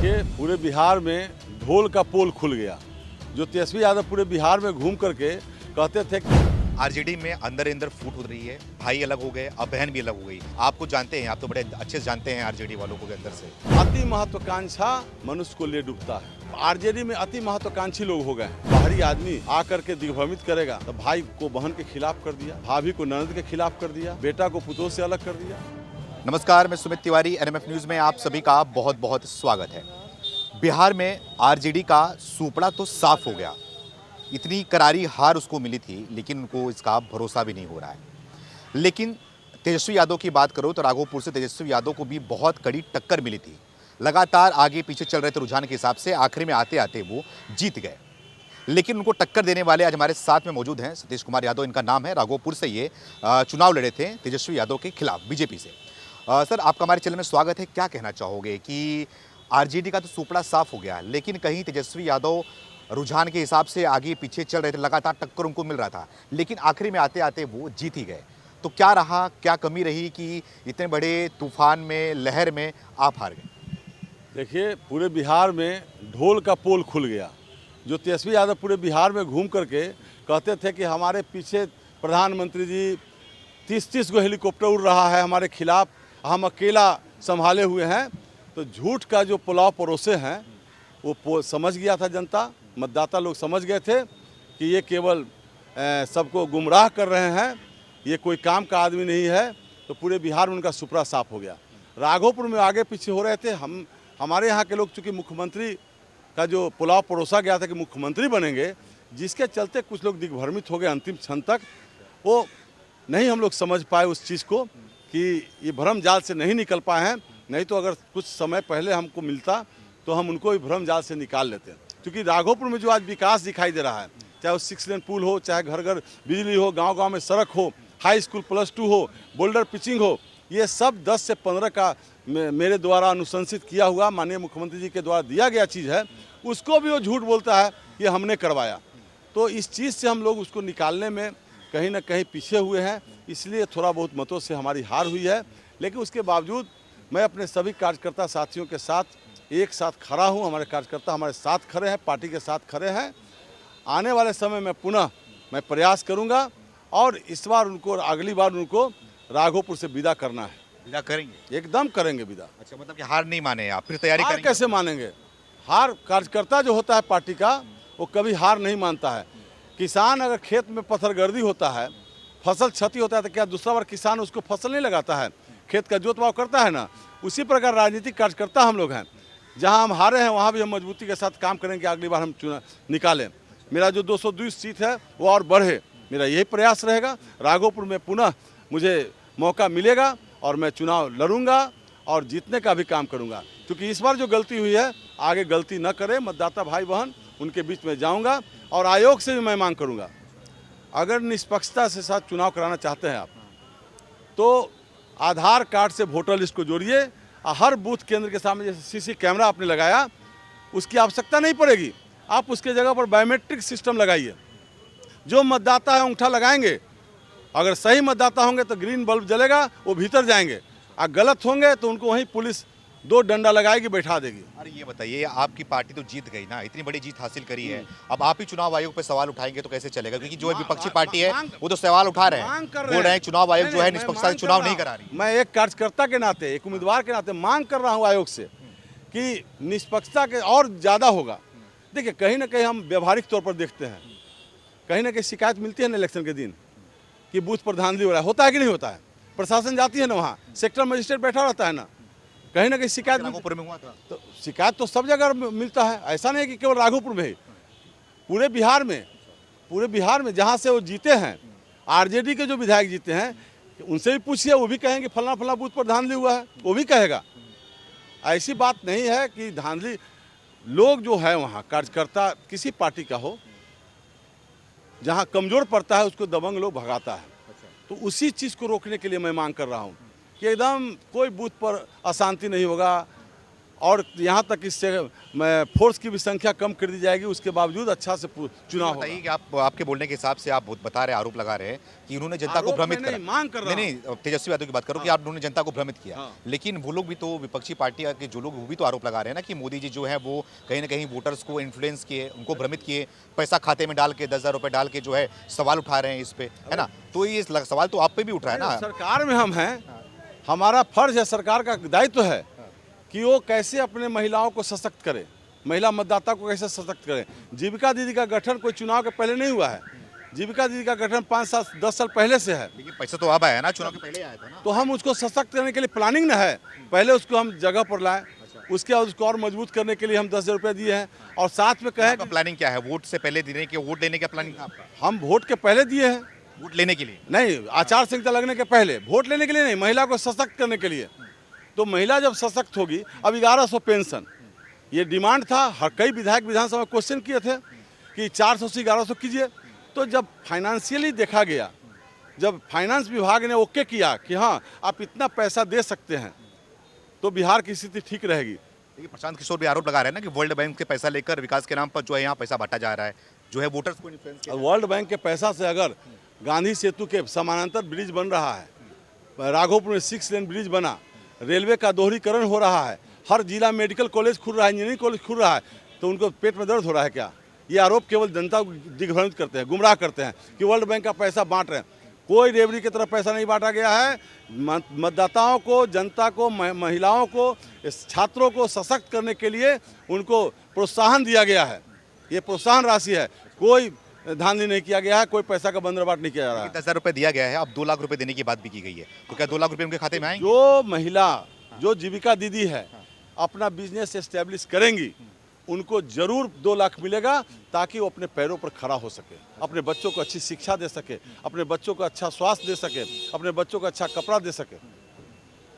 देखिए, पूरे बिहार में ढोल का पोल खुल गया। जो तेजस्वी यादव पूरे बिहार में घूम करके कहते थे कि आरजेडी में अंदर फूट हो रही है, भाई अलग हो गए, अब बहन भी अलग हो गई। आपको जानते हैं, आप तो बड़े अच्छे से जानते हैं आरजेडी वालों को भी अंदर से। अति महत्वाकांक्षा मनुष्य को ले डूबता है। आरजेडी में अति महत्वाकांक्षी लोग हो गए। बाहरी आदमी आकर के दिग्भ्रमित करेगा तो भाई को बहन के खिलाफ कर दिया, भाभी को ननद के खिलाफ कर दिया, बेटा को पुतोह से अलग कर दिया। नमस्कार, मैं सुमित तिवारी, एनएमएफ न्यूज में आप सभी का बहुत बहुत स्वागत है। बिहार में आरजेडी का सूपड़ा तो साफ हो गया। इतनी करारी हार उसको मिली थी, लेकिन उनको इसका भरोसा भी नहीं हो रहा है। लेकिन तेजस्वी यादव की बात करो तो राघोपुर से तेजस्वी यादव को भी बहुत कड़ी टक्कर मिली थी। लगातार आगे पीछे चल रहे थे रुझान के हिसाब से, आखिर में आते आते वो जीत गए। लेकिन उनको टक्कर देने वाले आज हमारे साथ में मौजूद हैं। सतीश कुमार यादव इनका नाम है। राघोपुर से ये चुनाव लड़े थे तेजस्वी यादव के खिलाफ बीजेपी से। सर, आपका हमारे चैनल में स्वागत है। क्या कहना चाहोगे कि आरजेडी का तो सूपड़ा साफ हो गया, लेकिन कहीं तेजस्वी यादव रुझान के हिसाब से आगे पीछे चल रहे थे, लगातार टक्कर उनको मिल रहा था, लेकिन आखिरी में आते आते वो जीत ही गए। तो क्या रहा, क्या कमी रही कि इतने बड़े तूफान में, लहर में आप हार गए? देखिए, पूरे बिहार में ढोल का पोल खुल गया। जो तेजस्वी यादव पूरे बिहार में घूम करके कहते थे कि हमारे पीछे प्रधानमंत्री जी 30-30 गो हेलीकॉप्टर उड़ रहा है हमारे खिलाफ, हम अकेला संभाले हुए हैं। तो झूठ का जो पुलाव परोसे हैं वो समझ गया था जनता, मतदाता लोग समझ गए थे कि ये केवल सबको गुमराह कर रहे हैं, ये कोई काम का आदमी नहीं है। तो पूरे बिहार में उनका सुपड़ा साफ हो गया। राघोपुर में आगे पीछे हो रहे थे। हमारे यहाँ के लोग, चूँकि मुख्यमंत्री का जो पुलाव परोसा गया था कि मुख्यमंत्री बनेंगे, जिसके चलते कुछ लोग दिग्भ्रमित हो गए अंतिम क्षण तक। वो नहीं हम लोग समझ पाए उस चीज़ को कि ये भ्रम जाल से नहीं निकल पाए हैं। नहीं तो अगर कुछ समय पहले हमको मिलता तो हम उनको भी भ्रम जाल से निकाल लेते हैं। क्योंकि राघोपुर में जो आज विकास दिखाई दे रहा है, चाहे वो 6 लेन पुल हो, चाहे घर घर बिजली हो, गांव-गांव में सड़क हो, हाई स्कूल +2 हो, बोल्डर पिचिंग हो, ये सब 10 से 15 का मेरे द्वारा अनुशंसित किया हुआ, माननीय मुख्यमंत्री जी के द्वारा दिया गया चीज़ है। उसको भी वो झूठ बोलता है ये हमने करवाया। तो इस चीज़ से हम लोग उसको निकालने में कहीं ना कहीं पीछे हुए हैं, इसलिए थोड़ा बहुत मतों से हमारी हार हुई है। लेकिन उसके बावजूद मैं अपने सभी कार्यकर्ता साथियों के साथ एक साथ खड़ा हूं। हमारे कार्यकर्ता हमारे साथ खड़े हैं, पार्टी के साथ खड़े हैं। आने वाले समय में पुनः मैं प्रयास करूंगा और इस बार उनको, अगली बार उनको राघोपुर से विदा करना है। विदा करेंगे? एकदम करेंगे विदा। अच्छा, मतलब कि हार नहीं माने आप, फिर तैयारी हार करेंगे? कैसे मानेंगे? हार, कार्यकर्ता जो होता है पार्टी का, वो कभी हार नहीं मानता है। किसान अगर खेत में पत्थरगर्दी होता है, फसल क्षति होता है, तो क्या दूसरा बार किसान उसको फसल नहीं लगाता है, खेत का जोतवाव करता है ना? उसी प्रकार राजनीतिक कार्यकर्ता हम लोग हैं। जहां हम हारे हैं वहां भी हम मजबूती के साथ काम करेंगे, अगली बार हम चुनाव निकालें। मेरा जो 202 सीट है वो और बढ़े, मेरा यही प्रयास रहेगा। राघोपुर में पुनः मुझे मौका मिलेगा और मैं चुनाव लड़ूंगा और जीतने का भी काम करूंगा। क्योंकि इस बार जो गलती हुई है, आगे गलती न करे। मतदाता भाई बहन उनके बीच में जाऊंगा और आयोग से भी मैं मांग करूंगा, अगर निष्पक्षता से साथ चुनाव कराना चाहते हैं आप, तो आधार कार्ड से वोटर लिस्ट को जोड़िए। हर बूथ केंद्र के सामने जैसे सीसी कैमरा आपने लगाया, उसकी आवश्यकता नहीं पड़ेगी। आप उसके जगह पर बायोमेट्रिक सिस्टम लगाइए। जो मतदाता है अंगूठा लगाएंगे, अगर सही मतदाता होंगे तो ग्रीन बल्ब जलेगा, वो भीतर जाएंगे। और गलत होंगे तो उनको वहीं पुलिस 2 डंडा लगाएगी, बैठा देगी। अरे ये बताइए, आपकी पार्टी तो जीत गई ना, इतनी बड़ी जीत हासिल करी है, अब आप ही चुनाव आयोग पे सवाल उठाएंगे तो कैसे चलेगा? क्योंकि जो विपक्षी पार्टी है वो तो सवाल उठा रहे हैं, बोल रहे हैं चुनाव आयोग जो है निष्पक्षता से चुनाव नहीं करा रही। मैं एक कार्यकर्ता के नाते, एक उम्मीदवार के नाते मांग कर रहा हूँ आयोग से कि निष्पक्षता के और ज़्यादा होगा। देखिए, कहीं ना कहीं हम व्यवहारिक तौर पर देखते हैं, कहीं ना कहीं शिकायत मिलती है ना इलेक्शन के दिन कि बूथ पर धांधली हो रहा है, होता है कि नहीं होता है? प्रशासन जाती है ना, वहाँ सेक्टर मजिस्ट्रेट बैठा रहता है ना, कहीं ना कहीं शिकायत राघोपुर में हुआ था। तो शिकायत तो सब जगह मिलता है, ऐसा नहीं है कि केवल राघोपुर में ही, पूरे बिहार में जहाँ से वो जीते हैं, आरजेडी के जो विधायक जीते हैं, उनसे भी पूछिए, वो भी कहेंगे फलाना फलाना बूथ पर धांधली हुआ है, वो भी कहेगा। ऐसी बात नहीं है कि धांधली, लोग जो है वहाँ कार्यकर्ता किसी पार्टी का हो, जहाँ कमज़ोर पड़ता है उसको दबंग लोग भगाता है। तो उसी चीज़ को रोकने के लिए मैं मांग कर रहा हूँ कि एकदम कोई बूथ पर अशांति नहीं होगा, और यहाँ तक इससे फोर्स की भी संख्या कम कर दी जाएगी, उसके बावजूद अच्छा से चुनाव होगा। बताइए कि आपके बोलने के हिसाब से आप बता रहे आरोप लगा रहे हैं कि उन्होंने जनता को भ्रमित करा। मांग कर रहा नहीं नहीं, तेजस्वी यादव की बात करो कि आप उन्होंने जनता को भ्रमित किया। हाँ। लेकिन वो लोग भी तो, विपक्षी पार्टी के जो लोग, वो भी तो आरोप लगा रहे हैं ना कि मोदी जी जो है वो कहीं ना कहीं वोटर्स को इन्फ्लुएंस किए, उनको भ्रमित किए, पैसा खाते में डाल के 10,000 रुपए डाल के जो है सवाल उठा रहे हैं इस पे, है ना। तो ये सवाल तो आप पे भी उठ रहा है ना। सरकार में हम हैं, हमारा फर्ज है, सरकार का दायित्व है कि वो कैसे अपने महिलाओं को सशक्त करे, महिला मतदाता को कैसे सशक्त करें। जीविका दीदी का गठन कोई चुनाव के पहले नहीं हुआ है, जीविका दीदी का गठन 5 साल 10 साल पहले से है। लेकिन पैसा तो अब आया ना, चुनाव के पहले आया था ना। तो हम उसको सशक्त करने के लिए प्लानिंग न है, पहले उसको हम जगह पर लाएं, उसके बाद उसको और मजबूत करने के लिए हम 10,000 रुपये दिए हैं। और साथ में कहें आपका प्लानिंग क्या है, वोट से पहले देने के, वोट लेने का प्लानिंग आपका? हम वोट के पहले दिए हैं, वोट लेने के लिए नहीं, आचार संहिता लगने के पहले, वोट लेने के लिए नहीं, महिला को सशक्त करने के लिए। तो महिला जब सशक्त होगी, अब 1100 पेंशन ये डिमांड था, हर कई विधायक विधानसभा में क्वेश्चन किए थे कि 400 से 1100 कीजिए। तो जब फाइनेंशियली देखा गया, जब फाइनेंस विभाग ने ओके किया कि हाँ आप इतना पैसा दे सकते हैं, तो बिहार की स्थिति ठीक रहेगी। देखिए, प्रशांत किशोर भी आरोप लगा रहे हैं ना कि वर्ल्ड बैंक से पैसा लेकर विकास के नाम पर जो है यहाँ पैसा बांटा जा रहा है, जो है वोटर्स को इन्फ्लुएंस किया। वर्ल्ड बैंक के पैसा से अगर गांधी सेतु के समानांतर ब्रिज बन रहा है, राघोपुर में 6 लेन ब्रिज बना, रेलवे का दोहरीकरण हो रहा है, हर जिला मेडिकल कॉलेज खुल रहा है, इंजीनियरिंग कॉलेज खुल रहा है, तो उनको पेट में दर्द हो रहा है क्या? ये आरोप केवल जनता को दिग्भ्रमित करते हैं, गुमराह करते हैं कि वर्ल्ड बैंक का पैसा बांट रहे हैं। कोई रेवड़ी की तरफ पैसा नहीं बांटा गया है। मतदाताओं को, जनता को, महिलाओं को, छात्रों को सशक्त करने के लिए उनको प्रोत्साहन दिया गया है। ये प्रोत्साहन राशि है, कोई धांधली नहीं किया गया है, कोई पैसा का बंदरबाट नहीं किया जा रहा है। 10,000 रुपए दिया गया है, अब 2 लाख रुपए देने की बात भी की गई है, तो क्या 2 लाख रुपए उनके खाते में आएंगे? जो महिला, जो जीविका दीदी है, अपना बिजनेस एस्टेब्लिश करेंगी, उनको जरूर 2 लाख मिलेगा, ताकि वो अपने पैरों पर खड़ा हो सके, अपने बच्चों को अच्छी शिक्षा दे सके, अपने बच्चों को अच्छा स्वास्थ्य दे सके, अपने बच्चों को अच्छा कपड़ा दे सके।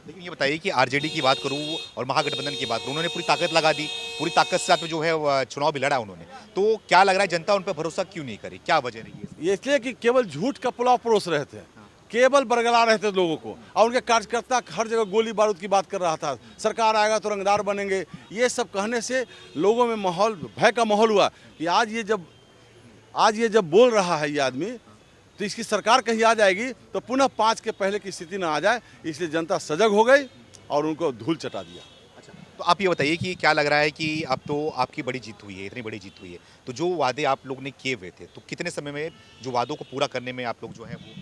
लेकिन ये बताइए कि आरजेडी की बात करूं और महागठबंधन की बात करूं, उन्होंने पूरी ताकत लगा दी, पूरी ताकत से साथ में जो है चुनाव भी लड़ा उन्होंने, तो क्या लग रहा है जनता उन पर भरोसा क्यों नहीं करी, क्या वजह रही है? ये इसलिए कि केवल झूठ का पुलाव परोस रहे थे, केवल बरगला रहे थे लोगों को, और उनके कार्यकर्ता हर जगह गोली बारूद की बात कर रहा था, सरकार आएगा तो रंगदार बनेंगे। ये सब कहने से लोगों में माहौल, भय का माहौल हुआ कि आज ये जब बोल रहा है ये आदमी, तो इसकी सरकार कहीं आ जाएगी तो पुनः 5 के पहले की स्थिति न आ जाए, इसलिए जनता सजग हो गई और उनको धूल चटा दिया। अच्छा, तो आप ये बताइए कि क्या लग रहा है कि अब तो आपकी बड़ी जीत हुई है, इतनी बड़ी जीत हुई है, तो जो वादे आप लोग ने किए हुए थे, तो कितने समय में जो वादों को पूरा करने में आप लोग जो है वो?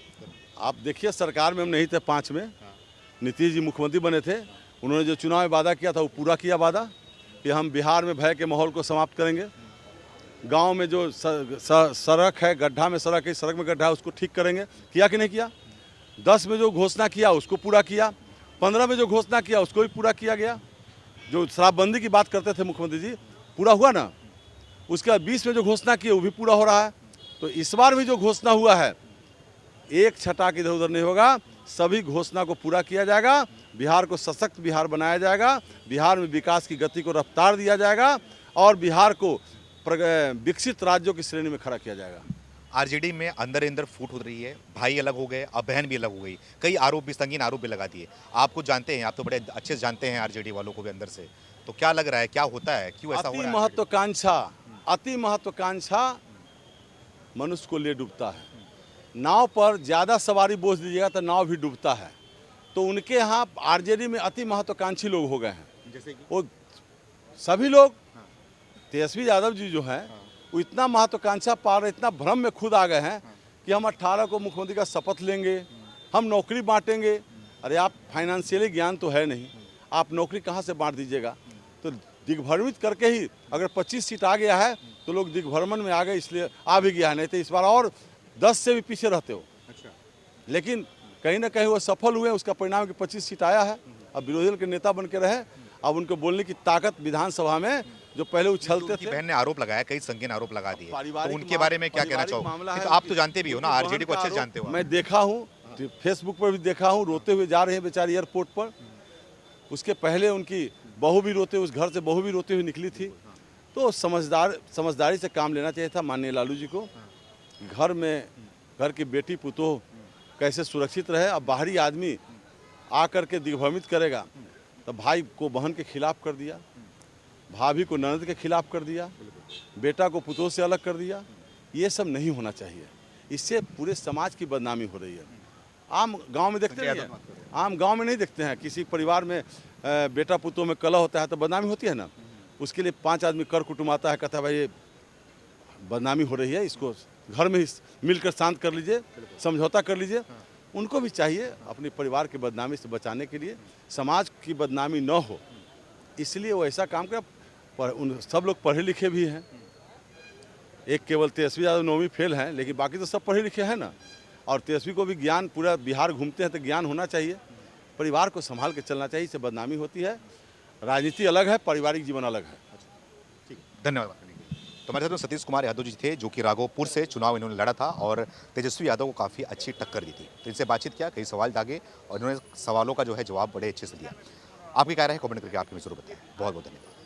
आप देखिए, सरकार में हम नहीं थे 5 में, नीतीश जी मुख्यमंत्री बने थे, उन्होंने जो चुनाव में वादा किया था वो पूरा किया वादा कि हम बिहार में भय के माहौल को समाप्त करेंगे। गांव में जो सड़क है, गड्ढा में सड़क है, सड़क में गड्ढा है, उसको ठीक करेंगे। किया कि नहीं किया? 10 में जो घोषणा किया उसको पूरा किया, 15 में जो घोषणा किया उसको भी पूरा किया गया। जो शराबबंदी की बात करते थे मुख्यमंत्री जी, पूरा हुआ ना। उसके बाद 20 में जो घोषणा की वो भी पूरा हो रहा है। तो इस बार भी जो घोषणा हुआ है, एक छटाक इधर उधर नहीं होगा, सभी घोषणा को पूरा किया जाएगा। बिहार को सशक्त बिहार बनाया जाएगा, बिहार में विकास की गति को रफ्तार दिया जाएगा और बिहार को विकसित राज्यों की श्रेणी में खड़ा किया जाएगा। आरजेडी में अंदर फूट हो रही है, भाई अलग हो गए, अब बहन भी अलग हो गई, कई आरोप भी, संगीन आरोप भी लगा दिए। आपको जानते हैं, आप तो बड़े अच्छे से जानते हैं आरजेडी वालों को भी अंदर से, तो क्या लग रहा है, क्या होता है, क्यों ऐसा हो रहा है? अति महत्वाकांक्षा मनुष्य को ले डूबता है। नाव पर ज़्यादा सवारी बोझ दीजिएगा तो नाव भी डूबता है। तो उनके यहाँ आरजेडी में अति महत्वाकांक्षी लोग हो गए हैं, जैसे कि वो सभी लोग। तेजस्वी यादव जी जो हैं वो इतना महत्वाकांक्षा पा रहे, इतना भ्रम में खुद आ गए हैं कि हम 18 को मुख्यमंत्री का शपथ लेंगे, हम नौकरी बांटेंगे। अरे आप फाइनेंशियली ज्ञान तो है नहीं, आप नौकरी कहाँ से बांट दीजिएगा? तो दिग्भ्रमित करके ही अगर 25 सीट आ गया है तो लोग दिग्भ्रमण में आ गए, इसलिए आ भी गया है, नहीं तो इस बार और 10 से भी पीछे रहते हो। अच्छा, लेकिन कहीं ना कहीं वो सफल हुए, उसका परिणाम कि 25 सीट आया है। अब विरोधी दल के नेता बन के रहे, अब उनको बोलने की ताकत विधानसभा में जो पहले उछलते थे। बहन ने आरोप लगाया, कई संगीन आरोप लगा दिए, तो उनके मामला, बारे में क्या कहना चाहोगे? तो आप तो जानते भी हो ना, आरजेडी को अच्छे से जानते हो। मैं देखा हूँ, फेसबुक पर भी देखा हूँ, रोते हुए जा रहे हैं बेचारी एयरपोर्ट पर। उसके पहले उनकी बहू भी रोते, उस घर से बहू भी रोते हुए निकली थी। तो समझदारी से काम लेना चाहिए था माननीय लालू जी को। घर में घर की बेटी पुतोह कैसे सुरक्षित रहे। अब बाहरी आदमी आकर के दिग्भ्रमित करेगा तो भाई को बहन के खिलाफ कर दिया, भाभी को ननद के खिलाफ कर दिया, बेटा को पुतोह से अलग कर दिया। ये सब नहीं होना चाहिए, इससे पूरे समाज की बदनामी हो रही है। आम गांव में देखते नहीं हैं, आम गांव में नहीं देखते हैं, किसी परिवार में बेटा पुतोह में कलह होता है तो बदनामी होती है ना, उसके लिए 5 आदमी कर कुटुम आता है, कहता है भाई ये बदनामी हो रही है, इसको घर में ही मिलकर शांत कर लीजिए, समझौता कर लीजिए। उनको भी चाहिए अपने परिवार की बदनामी से बचाने के लिए, समाज की बदनामी न हो, इसलिए वो ऐसा काम कर। पर उन सब लोग पढ़े लिखे भी हैं, एक केवल तेजस्वी यादव 9वीं फेल हैं, लेकिन बाकी तो सब पढ़े लिखे हैं ना। और तेजस्वी को भी ज्ञान, पूरा बिहार घूमते हैं तो ज्ञान होना चाहिए, परिवार को संभाल के चलना चाहिए, इससे बदनामी होती है। राजनीति अलग है, पारिवारिक जीवन अलग है। ठीक, धन्यवाद। तो हमारे साथ में सतीश कुमार यादव जी थे, जो कि राघोपुर से चुनाव इन्होंने लड़ा था और तेजस्वी यादव को काफ़ी अच्छी टक्कर दी थी। तो इनसे बातचीत किया, कई सवाल दागे और इन्होंने सवालों का जो है जवाब बड़े अच्छे से दिया। आपकी क्या राय है, कमेंट करके आपके में जरूर बताएं। बहुत बहुत धन्यवाद।